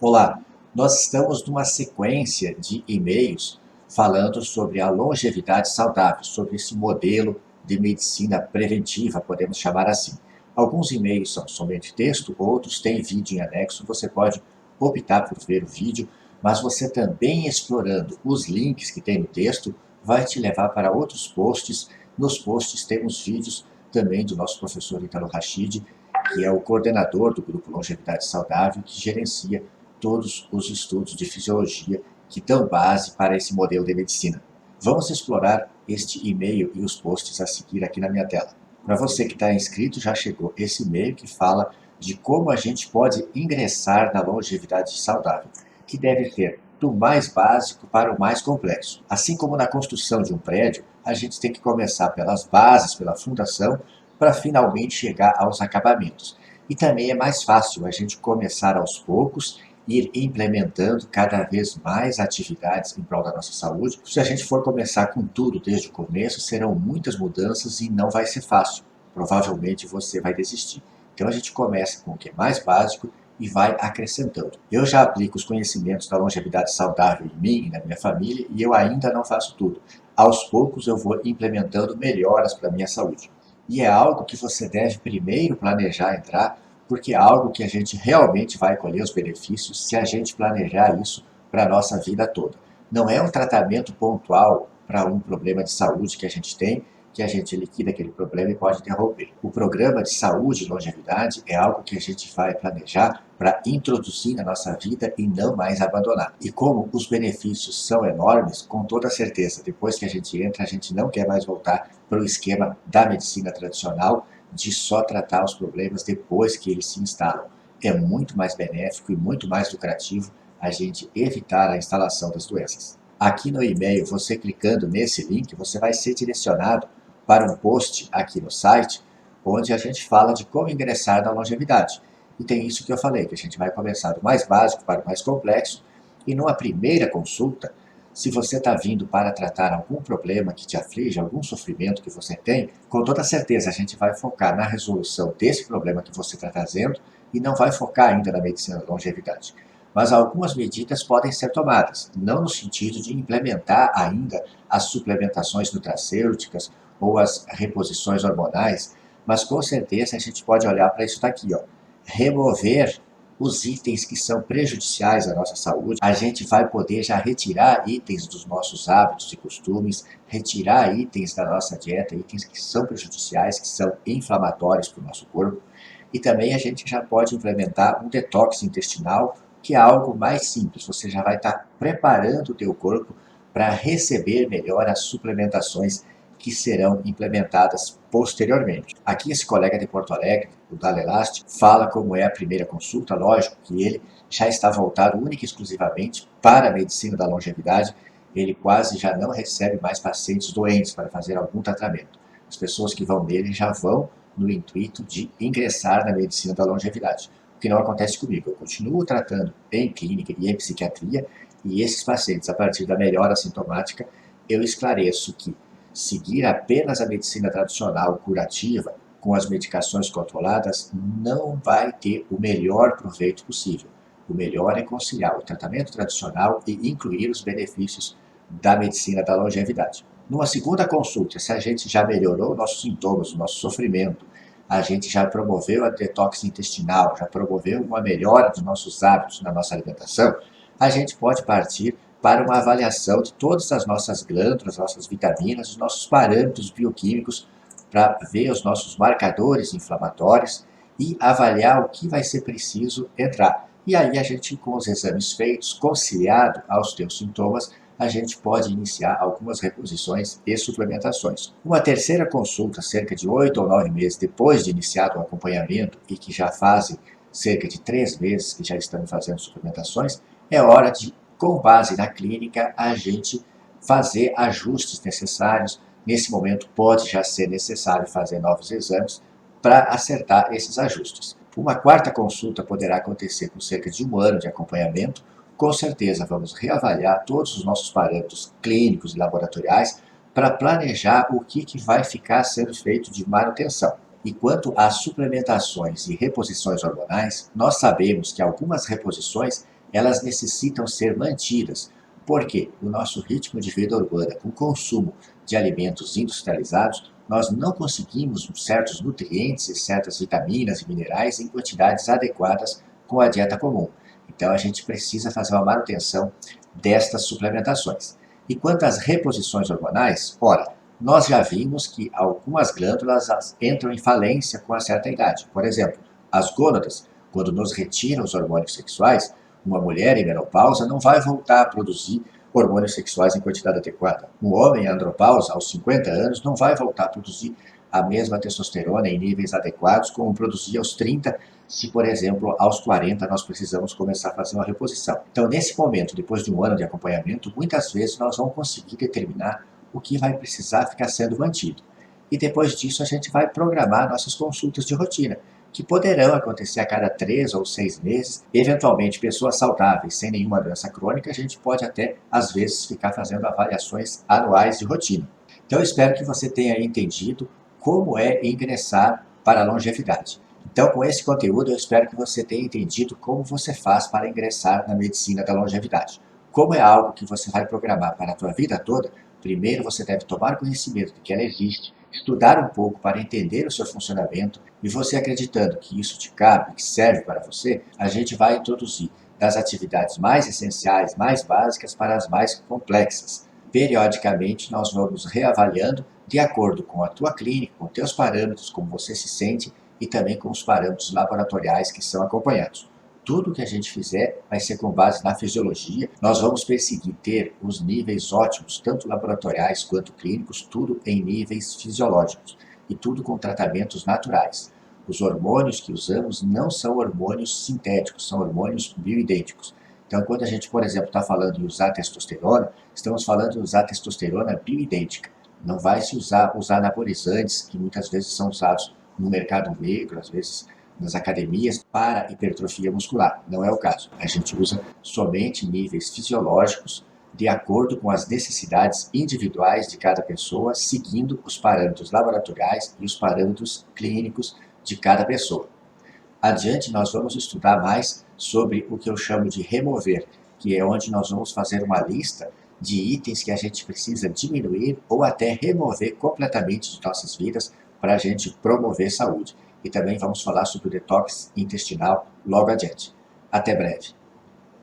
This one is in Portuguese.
Olá, nós estamos numa sequência de e-mails falando sobre a longevidade saudável, sobre esse modelo de medicina preventiva, podemos chamar assim. Alguns e-mails são somente texto, outros têm vídeo em anexo, você pode optar por ver o vídeo, mas você também explorando os links que tem no texto vai te levar para outros posts. Nos posts temos vídeos também do nosso professor Ítalo Rachid, que é o coordenador do Grupo Longevidade Saudável, que gerencia todos os estudos de fisiologia que dão base para esse modelo de medicina. Vamos explorar este e-mail e os posts a seguir aqui na minha tela. Para você que está inscrito, já chegou esse e-mail que fala de como a gente pode ingressar na longevidade saudável, que deve ser do mais básico para o mais complexo. Assim como na construção de um prédio, a gente tem que começar pelas bases, pela fundação, para finalmente chegar aos acabamentos. E também é mais fácil a gente começar aos poucos, ir implementando cada vez mais atividades em prol da nossa saúde. Se a gente for começar com tudo desde o começo, serão muitas mudanças e não vai ser fácil. Provavelmente você vai desistir. Então a gente começa com o que é mais básico e vai acrescentando. Eu já aplico os conhecimentos da longevidade saudável em mim e na minha família e eu ainda não faço tudo. Aos poucos eu vou implementando melhoras para a minha saúde. E é algo que você deve primeiro planejar entrar, porque é algo que a gente realmente vai colher os benefícios se a gente planejar isso para a nossa vida toda. Não é um tratamento pontual para um problema de saúde que a gente tem, que a gente liquida aquele problema e pode interromper. O programa de saúde e longevidade é algo que a gente vai planejar para introduzir na nossa vida e não mais abandonar. E como os benefícios são enormes, com toda certeza, depois que a gente entra, a gente não quer mais voltar para o esquema da medicina tradicional, de só tratar os problemas depois que eles se instalam. É muito mais benéfico e muito mais lucrativo a gente evitar a instalação das doenças. Aqui no e-mail, você clicando nesse link, você vai ser direcionado para um post aqui no site, onde a gente fala de como ingressar na longevidade. E tem isso que eu falei, que a gente vai começar do mais básico para o mais complexo, e numa primeira consulta, se você está vindo para tratar algum problema que te aflige, algum sofrimento que você tem, com toda certeza a gente vai focar na resolução desse problema que você está trazendo e não vai focar ainda na medicina da longevidade. Mas algumas medidas podem ser tomadas, não no sentido de implementar ainda as suplementações nutracêuticas ou as reposições hormonais, mas com certeza a gente pode olhar para isso daqui, ó. Remover os itens que são prejudiciais à nossa saúde. A gente vai poder já retirar itens dos nossos hábitos e costumes, retirar itens da nossa dieta, itens que são prejudiciais, que são inflamatórios para o nosso corpo. E também a gente já pode implementar um detox intestinal, que é algo mais simples. Você já vai estar preparando o teu corpo para receber melhor as suplementações que serão implementadas posteriormente. Aqui esse colega de Porto Alegre, o Dalelast, fala como é a primeira consulta. Lógico que ele já está voltado única e exclusivamente para a medicina da longevidade. Ele quase já não recebe mais pacientes doentes para fazer algum tratamento. As pessoas que vão nele já vão no intuito de ingressar na medicina da longevidade. O que não acontece comigo. Eu continuo tratando em clínica e em psiquiatria, e esses pacientes, a partir da melhora sintomática, eu esclareço que seguir apenas a medicina tradicional curativa, com as medicações controladas, não vai ter o melhor proveito possível. O melhor é conciliar o tratamento tradicional e incluir os benefícios da medicina da longevidade. Numa segunda consulta, se a gente já melhorou nossos sintomas, o nosso sofrimento, a gente já promoveu a detox intestinal, já promoveu uma melhora dos nossos hábitos na nossa alimentação, a gente pode partir para uma avaliação de todas as nossas glândulas, nossas vitaminas, os nossos parâmetros bioquímicos, para ver os nossos marcadores inflamatórios e avaliar o que vai ser preciso entrar. E aí a gente, com os exames feitos, conciliado aos teus sintomas, a gente pode iniciar algumas reposições e suplementações. Uma terceira consulta, cerca de 8 ou 9 meses depois de iniciado o acompanhamento e que já fazem cerca de 3 meses que já estamos fazendo suplementações, é hora de, com base na clínica, a gente fazer ajustes necessários. Nesse momento pode já ser necessário fazer novos exames para acertar esses ajustes. Uma quarta consulta poderá acontecer com cerca de 1 ano de acompanhamento. Com certeza vamos reavaliar todos os nossos parâmetros clínicos e laboratoriais para planejar o que vai ficar sendo feito de manutenção. E quanto às suplementações e reposições hormonais, nós sabemos que algumas reposições elas necessitam ser mantidas, porque o nosso ritmo de vida urbana, com o consumo de alimentos industrializados, nós não conseguimos certos nutrientes e certas vitaminas e minerais em quantidades adequadas com a dieta comum. Então a gente precisa fazer uma manutenção destas suplementações. E quanto às reposições hormonais, ora, nós já vimos que algumas glândulas entram em falência com uma certa idade. Por exemplo, as gônadas, quando nos retiram os hormônios sexuais, uma mulher em menopausa não vai voltar a produzir hormônios sexuais em quantidade adequada. Um homem em andropausa, aos 50 anos, não vai voltar a produzir a mesma testosterona em níveis adequados como produzia aos 30, se, por exemplo, aos 40 nós precisamos começar a fazer uma reposição. Então, nesse momento, depois de um ano de acompanhamento, muitas vezes nós vamos conseguir determinar o que vai precisar ficar sendo mantido. E depois disso a gente vai programar nossas consultas de rotina, que poderão acontecer a cada 3 ou 6 meses. Eventualmente, pessoas saudáveis, sem nenhuma doença crônica, a gente pode até, às vezes, ficar fazendo avaliações anuais de rotina. Então, eu espero que você tenha entendido como é ingressar para a longevidade. Então, com esse conteúdo, eu espero que você tenha entendido como você faz para ingressar na medicina da longevidade. Como é algo que você vai programar para a tua vida toda, primeiro você deve tomar conhecimento de que ela existe, estudar um pouco para entender o seu funcionamento, e você acreditando que isso te cabe, que serve para você, a gente vai introduzir das atividades mais essenciais, mais básicas, para as mais complexas. Periodicamente nós vamos reavaliando de acordo com a tua clínica, com teus parâmetros, como você se sente e também com os parâmetros laboratoriais que são acompanhados. Tudo que a gente fizer vai ser com base na fisiologia. Nós vamos perseguir ter os níveis ótimos, tanto laboratoriais quanto clínicos, tudo em níveis fisiológicos e tudo com tratamentos naturais. Os hormônios que usamos não são hormônios sintéticos, são hormônios bioidênticos. Então, quando a gente, por exemplo, está falando em usar testosterona, estamos falando em usar testosterona bioidêntica. Não vai se usar anabolizantes, que muitas vezes são usados no mercado negro, às vezes nas academias, para hipertrofia muscular. Não é o caso. A gente usa somente níveis fisiológicos de acordo com as necessidades individuais de cada pessoa, seguindo os parâmetros laboratoriais e os parâmetros clínicos de cada pessoa. Adiante, nós vamos estudar mais sobre o que eu chamo de remover, que é onde nós vamos fazer uma lista de itens que a gente precisa diminuir ou até remover completamente de nossas vidas para a gente promover saúde. E também vamos falar sobre o detox intestinal logo adiante. Até breve.